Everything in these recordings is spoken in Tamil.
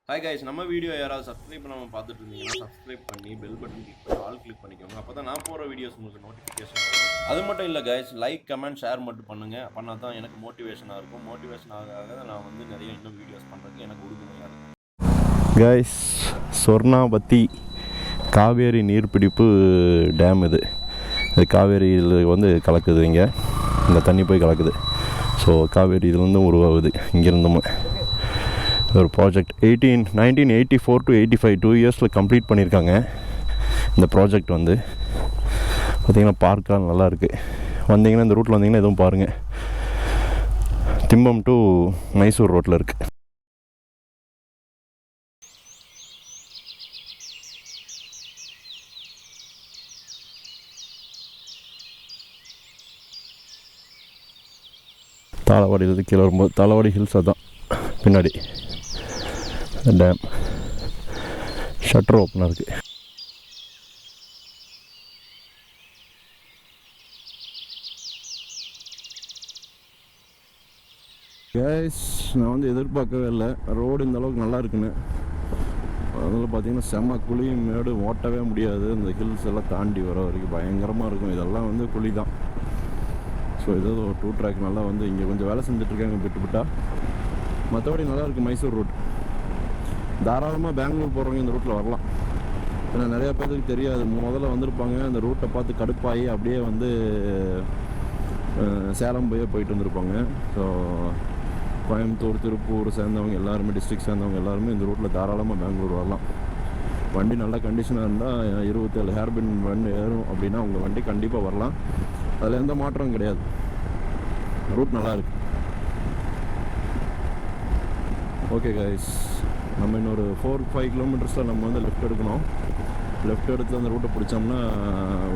ஹாய் கைஸ், நம்ம வீடியோ யாராவது சப்ஸ்கிரைப் பண்ணாமல் பார்த்துட்டு இருந்தீங்கன்னா சப்ஸ்கிரைப் பண்ணி பெல் பட்டன் கிளிக் பண்ணி ஆல் கிளிக் பண்ணிக்கோங்க. அப்போ தான் நான் போகிற வீடியோஸ் உங்களுக்கு நோட்டிஃபிகேஷன் வரும். அது மட்டும் இல்லை கைஸ், லைக் கமெண்ட் ஷேர் மட்டும் பண்ணுங்கள். பண்ணால் தான் எனக்கு மோட்டிவேஷனாக இருக்கும். மோட்டிவேஷன் ஆக நான் வந்து நிறைய இன்னும் வீடியோஸ் பண்ணுறதுக்கு எனக்கு உறுதுணையாக இருக்கும். கைஸ், சொர்ணாபத்தி காவேரி நீர்பிடிப்பு டேம் இது காவேரியில் வந்து கலக்குது. இங்கே இந்த தண்ணி போய் கலக்குது. ஸோ காவேரி இதுலேருந்து உருவாகுது. இங்கேருந்தும் ஒரு ப்ராஜெக்ட் 1984 to 85 2 இயர்ஸில் கம்ப்ளீட் பண்ணியிருக்காங்க. இந்த ப்ராஜெக்ட் வந்து பார்த்திங்கன்னா பார்க்கலாம் நல்லாயிருக்கு. வந்தீங்கன்னா இந்த ரூட்டில் வந்தீங்கன்னா எதுவும் பாருங்கள். திம்பம் டு மைசூர் ரோட்டில் இருக்குது. தாளவாடியிலேருந்து கீழே வரும்போது தாளவாடி ஹில்ஸ் அதான் பின்னாடி டேம் ஷட்டர் ஓப்பனாக இருக்குது. கேஸ் நான் வந்து எதிர்பார்க்கவே இல்லை ரோடு இந்த அளவுக்கு நல்லா இருக்குன்னு. அதில் பார்த்திங்கன்னா செம்ம குழி மேடு, ஓட்டவே முடியாது. இந்த ஹில்ஸ் எல்லாம் தாண்டி வர வரைக்கும் பயங்கரமாக இருக்கும். இதெல்லாம் வந்து குழி தான். ஸோ ஏதோ ஒரு 2 ட்ராக் நல்லா வந்து இங்கே கொஞ்சம் வேலை செஞ்சுட்ருக்காங்க விட்டுவிட்டா. மற்றபடி நல்லாயிருக்கு. மைசூர் ரூட் தாராளமாக பெங்களூர் போகிறவங்க இந்த ரூட்டில் வரலாம். ஏன்னா நிறையா பேருக்கு தெரியாது. முதல்ல வந்திருப்பாங்க, அந்த ரூட்டை பார்த்து கடுப்பாகி அப்படியே வந்து சேலம் போயிட்டு வந்திருப்பாங்க. ஸோ கோயம்புத்தூர் திருப்பூர் சேர்ந்தவங்க எல்லாருமே, டிஸ்ட்ரிக்ட் சேர்ந்தவங்க எல்லாருமே இந்த ரூட்டில் தாராளமாக பெங்களூர் வரலாம். வண்டி நல்ல கண்டிஷனாக இருந்தால் 27 ஹேர்பின் வண்டி ஏறும் அப்படின்னா உங்கள் வண்டி கண்டிப்பாக வரலாம். அதில் எந்த மாற்றமும் கிடையாது. ரூட் நல்லா இருக்குது. ஓகே கைஸ், நம்ம இன்னொரு 4-5 கிலோமீட்டர்ஸில் நம்ம வந்து லெஃப்ட் எடுக்கணும். லெஃப்ட் எடுத்து அந்த ரூட்டை பிடிச்சோம்னா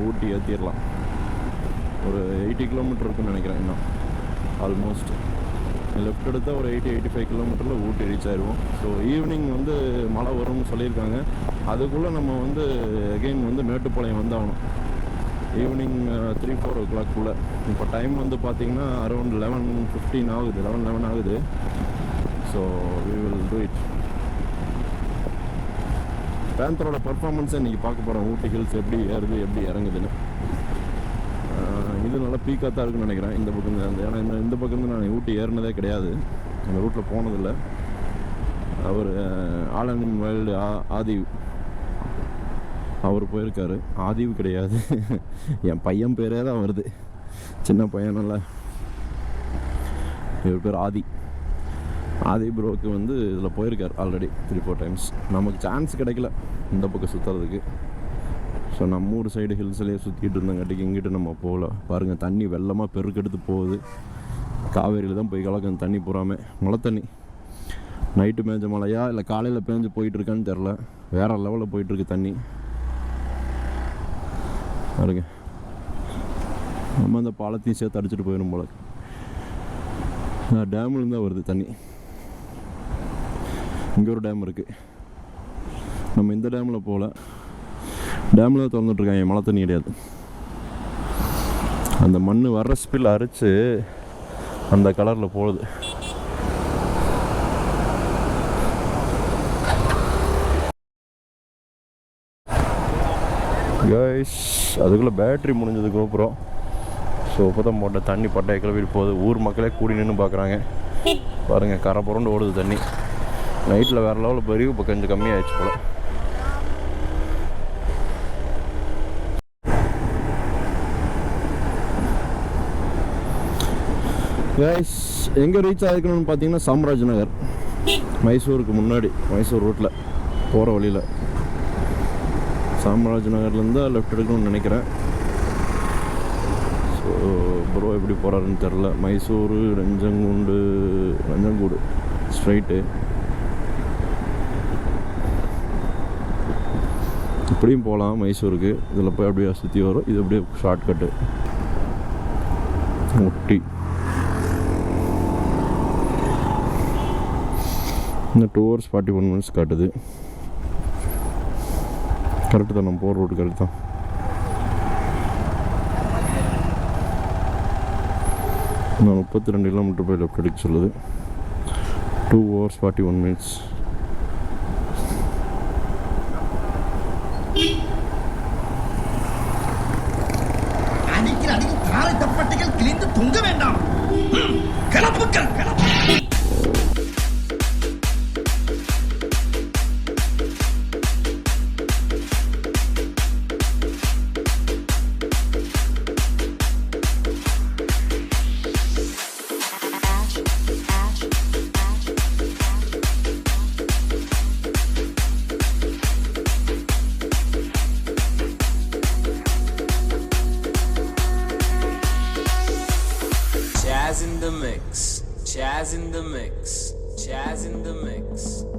ஊட்டி ஏற்றிடலாம். ஒரு 80 கிலோமீட்டர் இருக்குன்னு நினைக்கிறேன். இன்னும் ஆல்மோஸ்ட் லெஃப்ட் எடுத்தால் ஒரு 80-85 கிலோமீட்டரில் ஊட்டி ரீச் ஆயிடுவோம். ஸோ ஈவினிங் வந்து மழை வரும்னு சொல்லியிருக்காங்க. அதுக்குள்ளே நம்ம வந்து அகெயின் வந்து மேட்டுப்பாளையம் வந்தாகணும். Evening 3-4 o'clock. இப்போ டைம் வந்து பார்த்திங்கன்னா அரௌண்ட் 11:15 ஆகுது, 11 ஆகுது. So we will do it. பேந்தரோட பர்ஃபார்மன்ஸை இன்றைக்கி பார்க்க போகிறோம். ஊட்டி ஹில்ஸ் எப்படி ஏறுது, எப்படி இறங்குதுன்னு. இது நல்லா பீக்காக தான் இருக்குன்னு நினைக்கிறேன். இந்த பக்கம் ஏன்னா இந்த பக்கம் நான் ஊட்டி ஏறினதே கிடையாது, அந்த ரூட்டில் போனதில்லை. அவர் ஆலன் வைல்டு ஆதிவ் அவர் போயிருக்காரு. ஆதிவ் கிடையாது, என் பையன் பேரே தான் வருது, சின்ன பையனல்ல. இவர் பேர் ஆதி ப்ரோக்கு வந்து இதில் போயிருக்கார் ஆல்ரெடி 3-4 times. நமக்கு சான்ஸ் கிடைக்கல இந்த பக்கம் சுற்றுறதுக்கு. ஸோ நம்ம ஊர் சைடு ஹில்ஸ்லேயே சுற்றிட்டு இருந்தங்காட்டிக்கு இங்கிட்டு நம்ம போகல. பாருங்கள், தண்ணி வெள்ளமாக பெருக்கெடுத்து போகுது. காவேரியில் தான் போய் கலக்கும் தண்ணி பூராமே. மழை தண்ணி நைட்டு மேய்ஞ்ச மழையா இல்லை காலையில் பேஞ்சு போயிட்டுருக்கான்னு தெரில. வேறு லெவலில் போயிட்டுருக்கு தண்ணி. பாருங்க, நம்ம அந்த பாலத்தையும் சேர்த்து அடிச்சுட்டு போயிடும் போல. டேம்லேருந்து தான் வருது தண்ணி. இங்கே ஒரு டேம் இருக்குது. நம்ம இந்த டேமில் போகல, டேமில் தான் திறந்துட்ருக்காங்க. மழை தண்ணி கிடையாது. அந்த மண் வர்ற ஸ்பில் அரைச்சி அந்த கலரில் போகுது. கைஸ், அதுக்குள்ளே பேட்ரி முடிஞ்சது GoPro. ஸோ இப்போ தான் போட்ட தண்ணி பட்டையை கிளப்பிட்டு போகுது. ஊர் மக்களே கூடி நின்று பார்க்குறாங்க. பாருங்கள், கரை புரண்டு ஓடுது தண்ணி. நைட்டில் வேறு லெவலில் பெரிய இப்போ கொஞ்சம் கம்மியாகிடுச்சு போல். கைஸ், எங்கே ரீச் ஆகிக்கணும்னு பார்த்தீங்கன்னா சாம்ராஜ் நகர், மைசூருக்கு முன்னாடி, மைசூர் ரூட்டில் போகிற வழியில். சாம்ராஜ் நகர்லேருந்து லெஃப்ட் எடுக்கணும்னு நினைக்கிறேன். ஸோ ப்ரோ எப்படி போகிறாருன்னு தெரில. மைசூர் ரஞ்சங்கூடு ஸ்ட்ரைட்டு இப்படியும் போகலாம் மைசூருக்கு. இதில் போய் அப்படியே சுற்றி வரும். இது அப்படியே ஷார்ட்கட்டு. ஊட்டி இன்னும் 2 hours 41 minutes காட்டுது. கரெக்டு தான், நம்ம போகிற ரோடு கரெக்டு தான். நான் 32 கிலோமீட்டர் போய் லெஃப்ட் எடுக்க சொல்லுது. 2 hours 41 minutes. கால் தப்பட்டிகள் கிழிந்து தொங்க வேண்டாம். கிளப்புக்கள் club. Jazz in the mix, jazz in the mix, jazz in the mix.